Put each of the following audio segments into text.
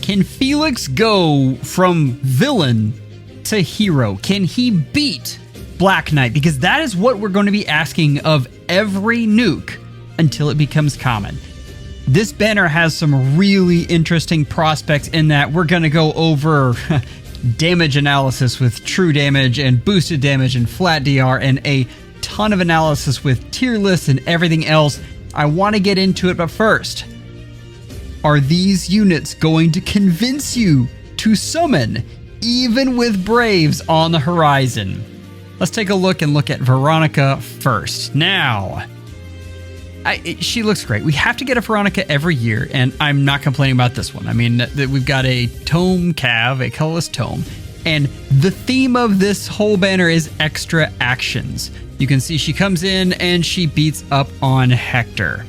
Can Felix go from villain to hero? Can he beat Black Knight? Because that is what we're going to be asking of every nuke until it becomes common. This banner has some really interesting prospects in that we're going to go over damage analysis with true damage and boosted damage and flat DR and a ton of analysis with tier lists and everything else. I want to get into it, but first, are these units going to convince you to summon even with Braves on the horizon? Let's take a look at Veronica first. Now, she looks great. We have to get a Veronica every year, and I'm not complaining about this one. I mean, we've got a tome cav, a colorless tome, and the theme of this whole banner is extra actions. You can see she comes in and she beats up on Hector.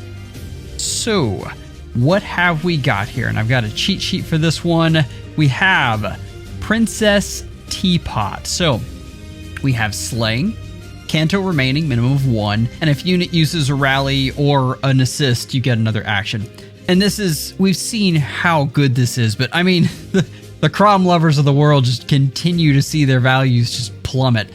So, what have we got here? And I've got a cheat sheet for this one. We have Princess Teapot. So, we have Slaying, Canto remaining, minimum of 1, and if unit uses a rally or an assist, you get another action. And this is, we've seen how good this is, but I mean, the Crom lovers of the world just continue to see their values just plummet.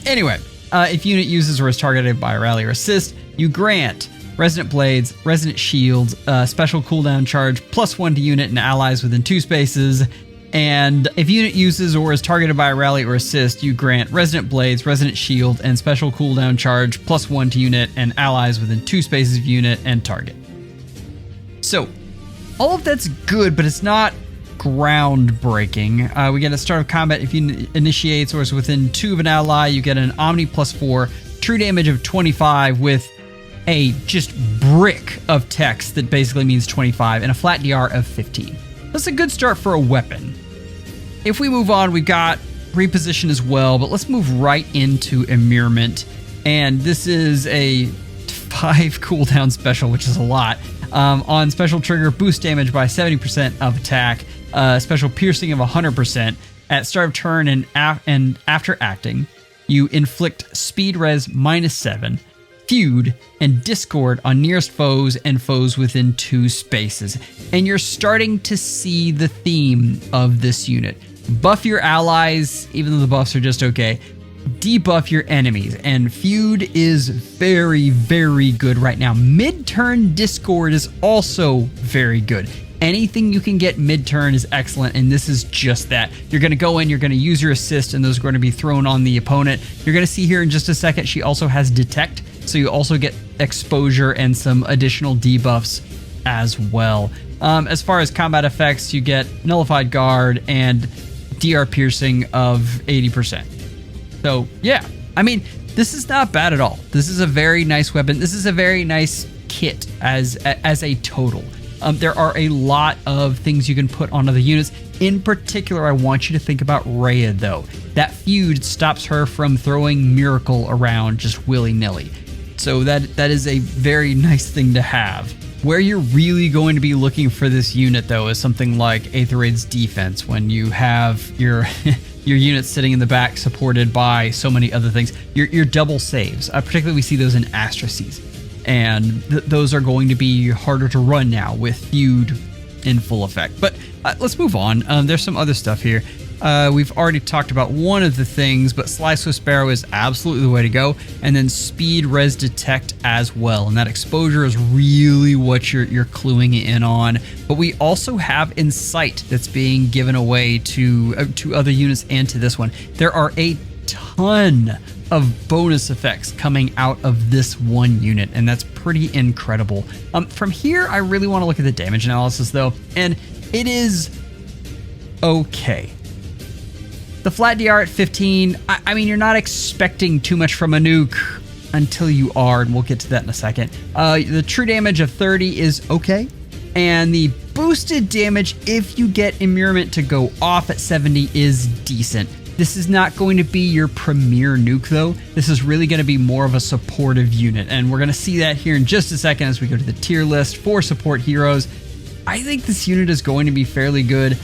Anyway, if unit uses or is targeted by a rally or assist, you grant Resonant Blades, Resonant Shields, special cooldown charge, +1 to unit and allies within 2 spaces. And if unit uses or is targeted by a rally or assist, you grant Resonant Blades, Resonant Shield, and special cooldown charge, +1 to unit and allies within 2 spaces of unit and target. So, all of that's good, but it's not groundbreaking. We get a start of combat. If unit initiates or is within 2 of an ally, you get an Omni +4, true damage of 25 with a just brick of text that basically means 25, and a flat DR of 15. That's a good start for a weapon. If we move on, we've got reposition as well, but let's move right into Immurement. And this is a 5 cooldown special, which is a lot. On special trigger, boost damage by 70% of attack, special piercing of 100%. At start of turn and after acting, you inflict speed res -7, feud, and discord on nearest foes and foes within 2 spaces. And you're starting to see the theme of this unit. Buff your allies, even though the buffs are just okay. Debuff your enemies, and feud is very, very good right now. Mid-turn discord is also very good. Anything you can get mid-turn is excellent, and this is just that. You're going to go in, you're going to use your assist, and those are going to be thrown on the opponent. You're going to see here in just a second, she also has detect, so you also get exposure and some additional debuffs as well. As far as combat effects, you get nullified guard and DR piercing of 80%. So yeah, I mean, this is not bad at all. This is a very nice weapon. This is a very nice kit as a total. There are a lot of things you can put onto the units. In particular, I want you to think about Rhea though. That feud stops her from throwing Miracle around just willy-nilly. So that is a very nice thing to have. Where you're really going to be looking for this unit though is something like Aether's defense, when you have your your units sitting in the back supported by so many other things. Your double saves, particularly we see those in Astraces. And those are going to be harder to run now with feud in full effect. But let's move on. There's some other stuff here. We've already talked about one of the things, but Slice with Sparrow is absolutely the way to go. And then Speed Res Detect as well. And that exposure is really what you're cluing in on. But we also have Incite that's being given away to other units and to this one. There are a ton of bonus effects coming out of this one unit, and that's pretty incredible. From here, I really want to look at the damage analysis though, and it is okay. The flat DR at 15, I mean, you're not expecting too much from a nuke until you are, and we'll get to that in a second. The true damage of 30 is okay, and the boosted damage, if you get Immurement to go off at 70, is decent. This is not going to be your premier nuke though. This is really going to be more of a supportive unit, and we're going to see that here in just a second as we go to the tier list for support heroes. I think this unit is going to be fairly good.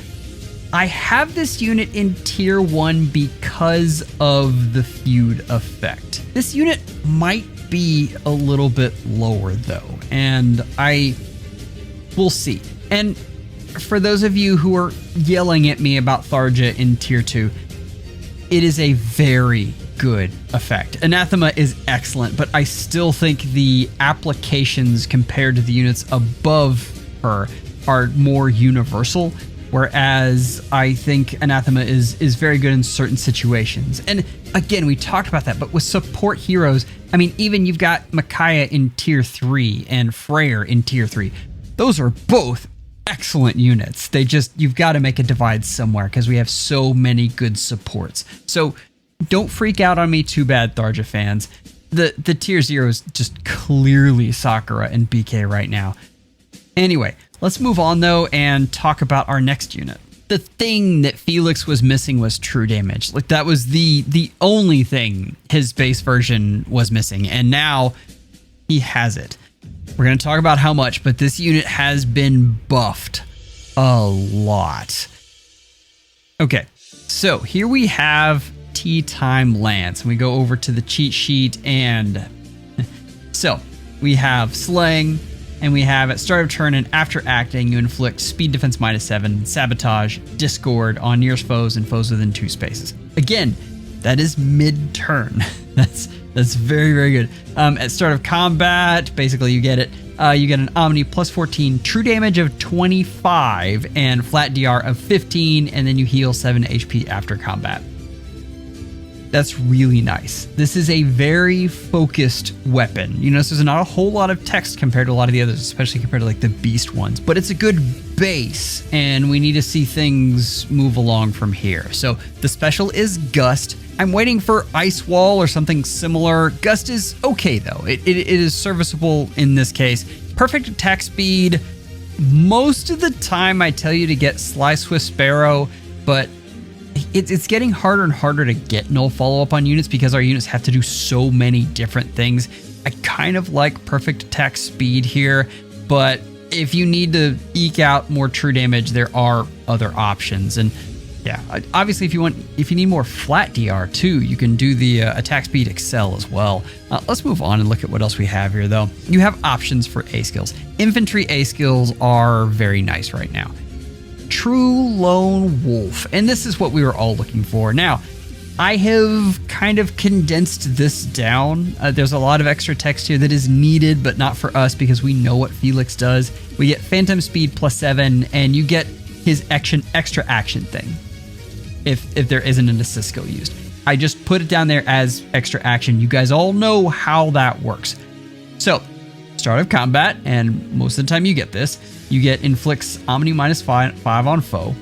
I have this unit in tier 1 because of the feud effect. This unit might be a little bit lower though, and we'll see. And for those of you who are yelling at me about Tharja in Tier 2, it is a very good effect. Anathema is excellent, but I still think the applications compared to the units above her are more universal, whereas I think Anathema is very good in certain situations. And again, we talked about that, but with support heroes, I mean, even you've got Micaiah in Tier 3 and Freyr in Tier 3. Those are both excellent units. You've got to make a divide somewhere because we have so many good supports. So don't freak out on me too bad, Tharja fans. The Tier 0 is just clearly Sakura and BK right now. Anyway, let's move on though and talk about our next unit. The thing that Felix was missing was true damage. Like, that was the only thing his base version was missing, and now he has it. We're going to talk about how much, but this unit has been buffed a lot. Okay, so here we have Tea Time Lance, and we go over to the cheat sheet, and so we have Slaying, and we have at start of turn and after acting, you inflict speed defense -7, sabotage, discord on nearest foes and foes within 2 spaces. Again, that is mid-turn. That's very, very good. At start of combat, basically you get it. You get an Omni +14, true damage of 25, and flat DR of 15, and then you heal 7 HP after combat. That's really nice. This is a very focused weapon. You notice there's not a whole lot of text compared to a lot of the others, especially compared to like the beast ones, but it's a good base, and we need to see things move along from here. So the special is Gust. I'm waiting for Ice Wall or something similar. Gust is okay though. It is serviceable in this case. Perfect attack speed. Most of the time I tell you to get Sly Swift Sparrow, but it's getting harder and harder to get null follow-up on units because our units have to do so many different things. I kind of like perfect attack speed here, but if you need to eke out more true damage, there are other options. And yeah, obviously if you need more flat DR too, you can do the attack speed excel as well. Let's move on and look at what else we have here though. You have options for A skills. Infantry A skills are very nice right now. True Lone Wolf, and this is what we were all looking for. Now, I have kind of condensed this down. There's a lot of extra text here that is needed, but not for us because we know what Felix does. We get Phantom Speed +7, and you get his extra action thing if there isn't an assist skill used. I just put it down there as extra action. You guys all know how that works. So, start of combat, and most of the time you get this. You get inflicts Omni -5 on foe,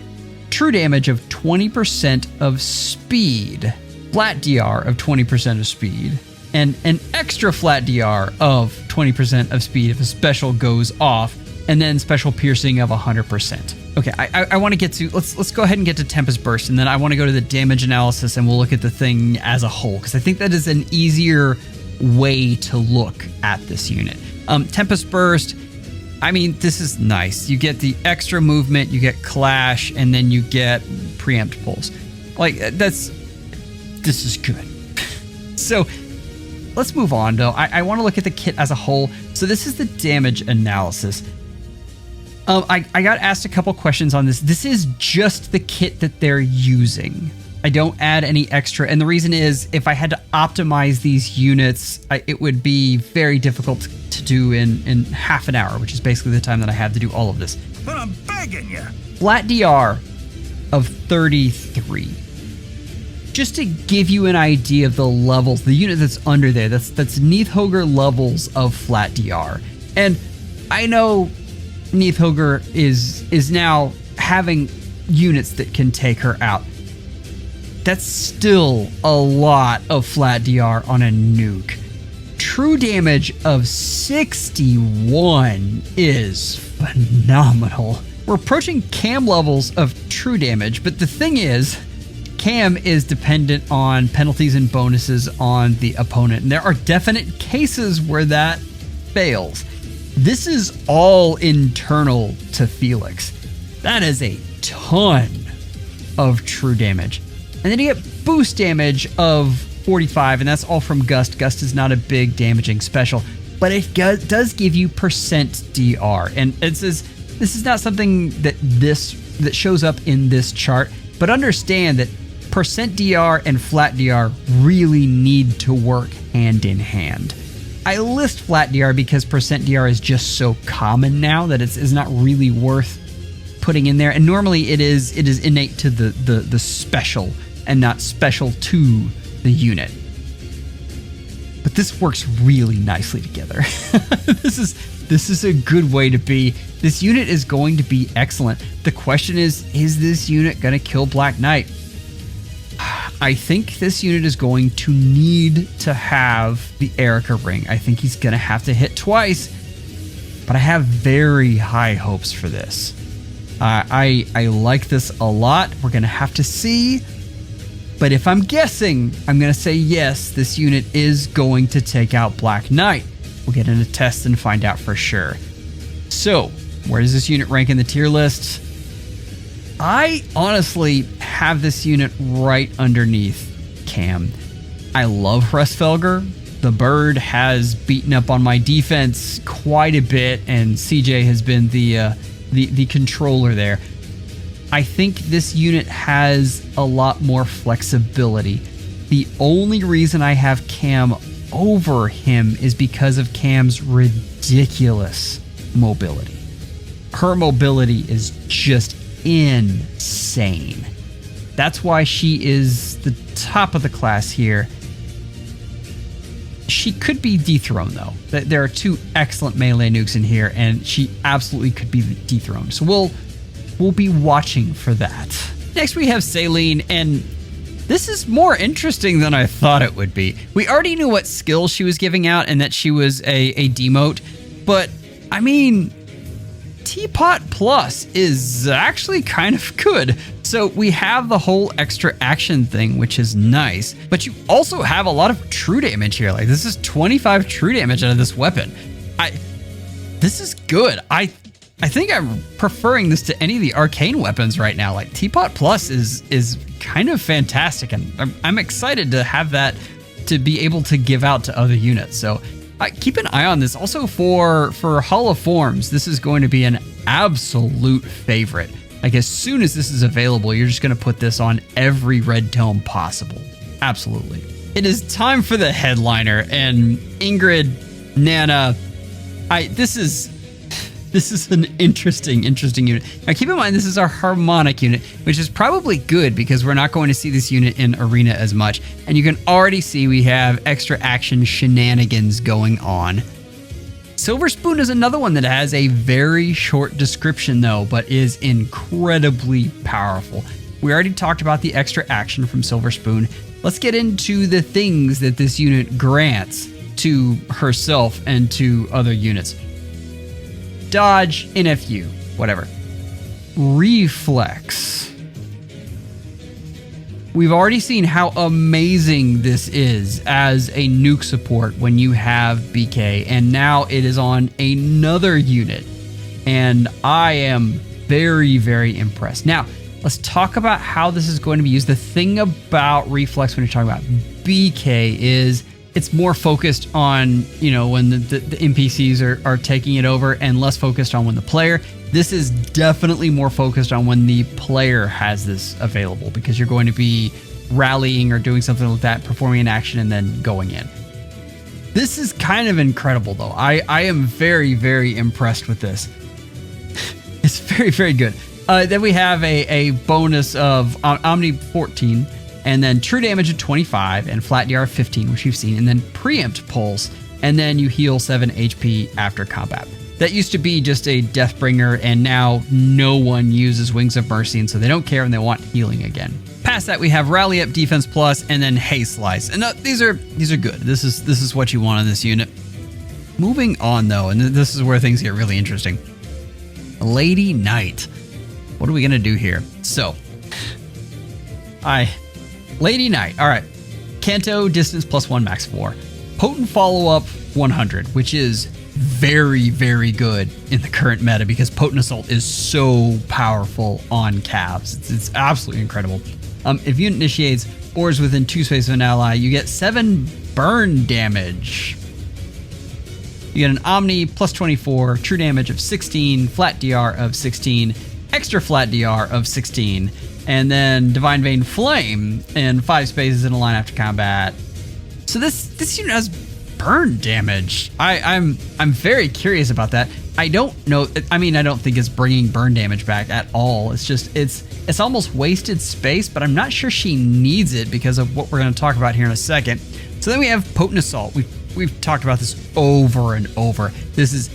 true damage of 20% of speed, flat DR of 20% of speed, and an extra flat DR of 20% of speed if a special goes off, and then special piercing of 100%. Okay, I want to get to, let's go ahead and get to Tempest Burst, and then I want to go to the damage analysis, and we'll look at the thing as a whole, because I think that is an easier way to look at this unit. Tempest Burst, I mean, this is nice. You get the extra movement, you get Clash, and then you get Preempt Pulse. Like, this is good. So, let's move on, though. I want to look at the kit as a whole. So, this is the damage analysis. I got asked a couple questions on this. This is just the kit that they're using. I don't add any extra, and the reason is if I had to optimize these units, it would be very difficult to do in half an hour, which is basically the time that I have to do all of this. But I'm begging you. Flat DR of 33. Just to give you an idea of the levels, the unit that's under there, that's Neithogr levels of flat DR. And I know Neithogr is now having units that can take her out. That's still a lot of flat DR on a nuke. True damage of 61 is phenomenal. We're approaching Cam levels of true damage, but the thing is, Cam is dependent on penalties and bonuses on the opponent, and there are definite cases where that fails. This is all internal to Felix. That is a ton of true damage. And then you get boost damage of 45, and that's all from Gust. Gust is not a big damaging special, but it does give you % DR. And it says This is not something that shows up in this chart, but understand that percent DR and flat DR really need to work hand in hand. I list flat DR because percent DR is just so common now that it's not really worth putting in there. And normally it is innate to the special and not special to the unit. But this works really nicely together. This is a good way to be. This unit is going to be excellent. The question is this unit going to kill Black Knight? I think this unit is going to need to have the Erica ring. I think he's going to have to hit twice, but I have very high hopes for this. I like this a lot. We're going to have to see. But if I'm guessing, I'm going to say yes, this unit is going to take out Black Knight. We'll get in a test and find out for sure. So, where does this unit rank in the tier list? I honestly have this unit right underneath Cam. I love Hresfelger. The bird has beaten up on my defense quite a bit, and CJ has been the controller there. I think this unit has a lot more flexibility. The only reason I have Cam over him is because of Cam's ridiculous mobility. Her mobility is just insane. That's why she is the top of the class here. She could be dethroned though. There are two excellent melee nukes in here, and she absolutely could be dethroned. So we'll be watching for that. Next we have Celine, and this is more interesting than I thought it would be. We already knew what skill she was giving out and that she was a demote, but I mean, Teapot Plus is actually kind of good. So we have the whole extra action thing, which is nice, but you also have a lot of true damage here. Like, this is 25 true damage out of this weapon. This is good. I think I'm preferring this to any of the arcane weapons right now. Like, Teapot Plus is kind of fantastic, and I'm excited to have that to be able to give out to other units. So keep an eye on this. Also for Hall of Forms, this is going to be an absolute favorite. Like, as soon as this is available, you're just going to put this on every red tome possible. Absolutely. It is time for the headliner, and Ingrid, Nana, this is an interesting unit. Now keep in mind, this is our Harmonic unit, which is probably good because we're not going to see this unit in Arena as much. And you can already see we have extra action shenanigans going on. Silver Spoon is another one that has a very short description though, but is incredibly powerful. We already talked about the extra action from Silver Spoon. Let's get into the things that this unit grants to herself and to other units. Dodge, NFU, whatever. Reflex. We've already seen how amazing this is as a nuke support when you have BK, and now it is on another unit. And I am very, very impressed. Now, let's talk about how this is going to be used. The thing about Reflex when you're talking about BK is it's more focused on, when the NPCs are taking it over, and less focused on when the player. This is definitely more focused on when the player has this available, because you're going to be rallying or doing something like that, performing an action, and then going in. This is kind of incredible though. I am very, very impressed with this. It's very, very good. Then we have a bonus of Omni 14, and then true damage of 25 and flat DR 15, which you've seen, and then preempt pulse, and then you heal 7 HP after combat. That used to be just a Deathbringer, and now no one uses Wings of Mercy, and so they don't care and they want healing again. Past that, we have Rally Up Defense Plus, and then Haste Slice. And these are good. This is what you want on this unit. Moving on though, and this is where things get really interesting. Lady Knight. What are we gonna do here? So, Lady Knight. All right. Canto, distance +1, max 4. Potent follow-up 100, which is very, very good in the current meta because Potent Assault is so powerful on Cavs. It's absolutely incredible. If unit initiates or is within 2 spaces of an ally, you get 7 burn damage. You get an Omni plus 24, true damage of 16, flat DR of 16, extra flat DR of 16, and then Divine Vein Flame in 5 spaces in a line after combat. So this unit has burn damage. I'm very curious about that. I don't know. I mean, I don't think it's bringing burn damage back at all. It's just it's almost wasted space, but I'm not sure she needs it because of what we're going to talk about here in a second. So then we have Potent Assault. We've talked about this over and over. This is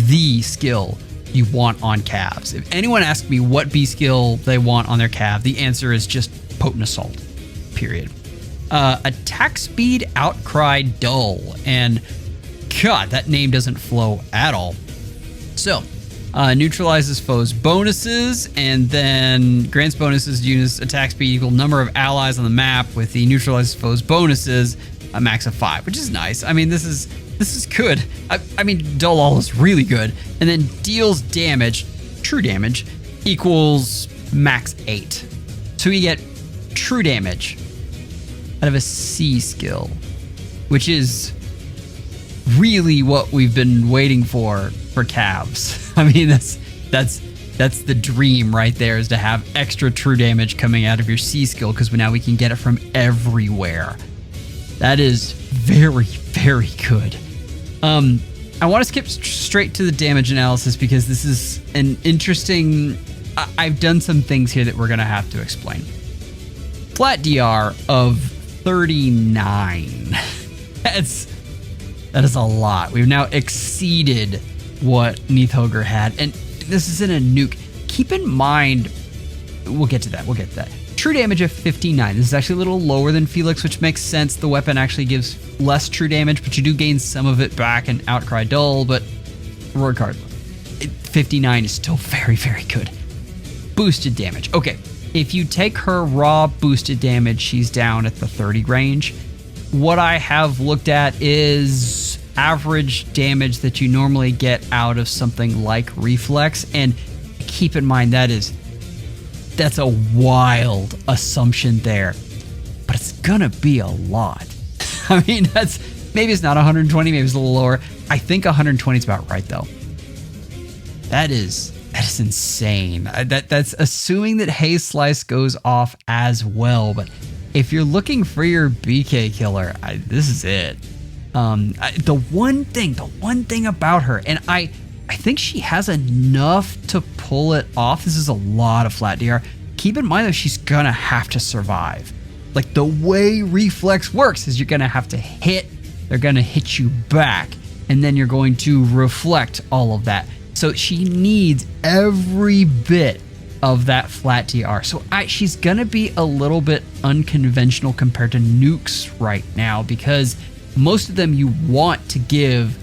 the skill you want on calves. If anyone asks me what B skill they want on their calf, the answer is just Potent Assault, period. Attack speed, Outcry, Dull, and God, that name doesn't flow at all. So, neutralizes foes' bonuses, and then grants bonuses to units attack speed equal number of allies on the map with the neutralizes foes' bonuses, a max of 5, which is nice. I mean, this is good. I mean, Dull All is really good. And then deals damage, true damage, equals max 8. So we get true damage out of a C skill, which is really what we've been waiting for calves. I mean, that's the dream right there, is to have extra true damage coming out of your C skill, because now we can get it from everywhere. That is very, very good. I want to skip straight to the damage analysis because this is an interesting... I've done some things here that we're going to have to explain. Flat DR of 39. That is a lot. We've now exceeded what Neathogre had, and this is in a nuke. Keep in mind, we'll get to that. True damage of 59. This is actually a little lower than Felix, which makes sense. The weapon actually gives less true damage, but you do gain some of it back in Outcry Dull, but regardless, 59 is still very, very good. Boosted damage. Okay, if you take her raw boosted damage, she's down at the 30 range. What I have looked at is average damage that you normally get out of something like Reflex, and keep in mind that's a wild assumption there, but it's gonna be a lot. I mean, maybe it's not 120, maybe it's a little lower. I think 120 is about right though. That is insane. That's assuming that Haze Slice goes off as well, but if you're looking for your BK killer, this is it. The one thing about her, and I think she has enough to pull it off. This is a lot of flat DR. Keep in mind that she's gonna have to survive. Like, the way Reflex works is you're gonna have to hit, they're gonna hit you back, and then you're going to reflect all of that. So she needs every bit of that flat DR. So she's gonna be a little bit unconventional compared to nukes right now, because most of them you want to give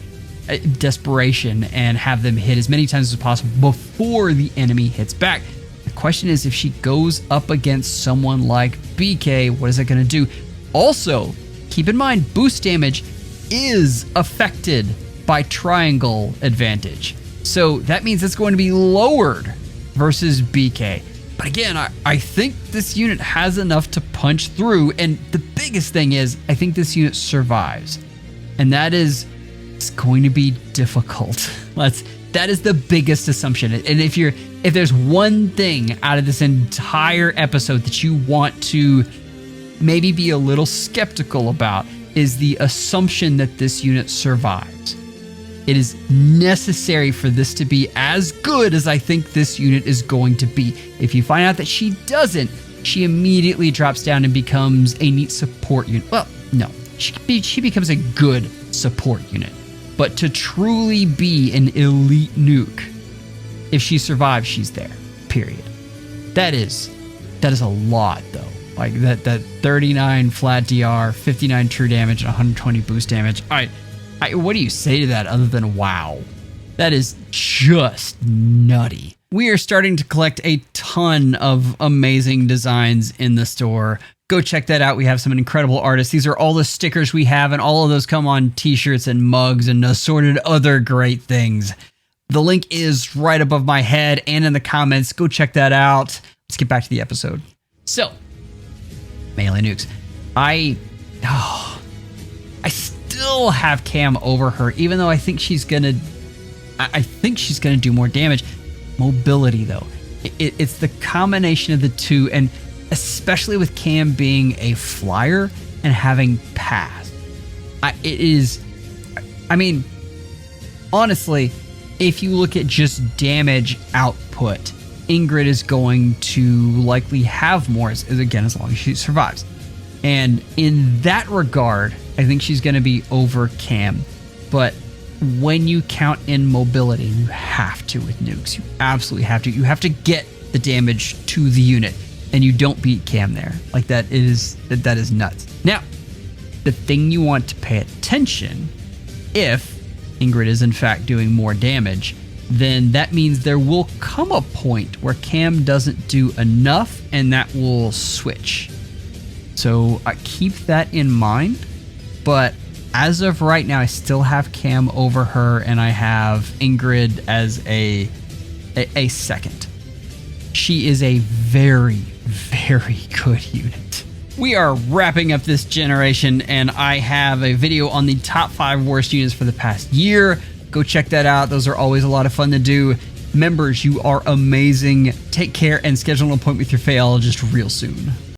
desperation and have them hit as many times as possible before the enemy hits back. The question is, if she goes up against someone like BK, what is it going to do? Also, keep in mind, boost damage is affected by triangle advantage. So that means it's going to be lowered versus BK. But again, I think this unit has enough to punch through, and the biggest thing is, I think this unit survives. And that is... it's going to be difficult. That is the biggest assumption. And if there's one thing out of this entire episode that you want to maybe be a little skeptical about, is the assumption that this unit survives. It is necessary for this to be as good as I think this unit is going to be. If you find out that she doesn't, she immediately drops down and becomes a neat support unit. Well, no, she becomes a good support unit. But to truly be an elite nuke, if she survives, she's there, period. That is a lot though. Like that 39 flat DR, 59 true damage, and 120 boost damage. What do you say to that other than wow? That is just nutty. We are starting to collect a ton of amazing designs in the store. Go check that out. We have some incredible artists. These are all the stickers we have, and all of those come on t-shirts and mugs and assorted other great things. The link is right above my head and in the comments. Go check that out. Let's get back to the episode. So, melee nukes. I still still have Cam over her, even though I think she's gonna do more damage. Mobility, though, it's the combination of the two, and especially with Cam being a flyer and having pass, honestly, if you look at just damage output, Ingrid is going to likely have more, as long as she survives. And in that regard, I think she's going to be over Cam. But when you count in mobility, you have to with nukes. You absolutely have to. You have to get the damage to the unit, and you don't beat Cam there. Like, that is nuts. Now, the thing you want to pay attention, if Ingrid is in fact doing more damage, then that means there will come a point where Cam doesn't do enough, and that will switch. So keep that in mind. But as of right now, I still have Cam over her, and I have Ingrid as a second. She is a very, very good unit. We are wrapping up this generation, and I have a video on the top 5 worst units for the past year. Go check that out. Those are always a lot of fun to do. Members, you are amazing. Take care and schedule an appointment with your FEHologist real soon.